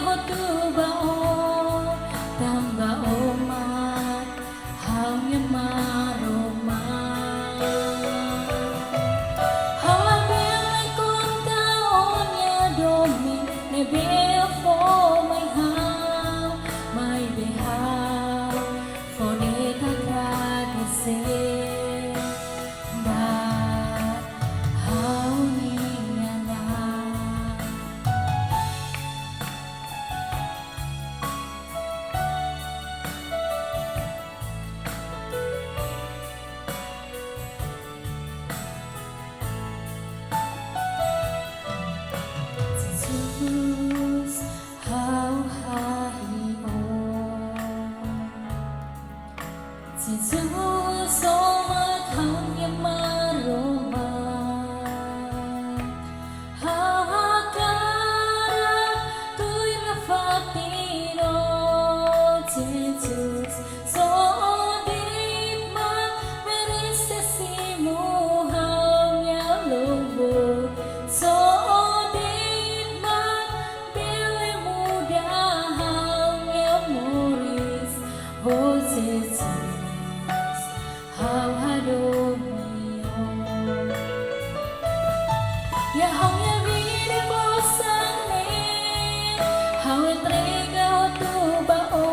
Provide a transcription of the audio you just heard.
ho tu bao tamba omat hang yamaroma habil kon taon ya domi ne before my house my behalf for the tagragase but how ningana Jesus how high Jesus so maghang yamaroma hakarat tuy rafatino Jesus so deep man meriste simuhang yalubo so deep man dili mudahang yamuris oh Jesus how hadomiyo ya hang ya vida bosane how entrega tu bao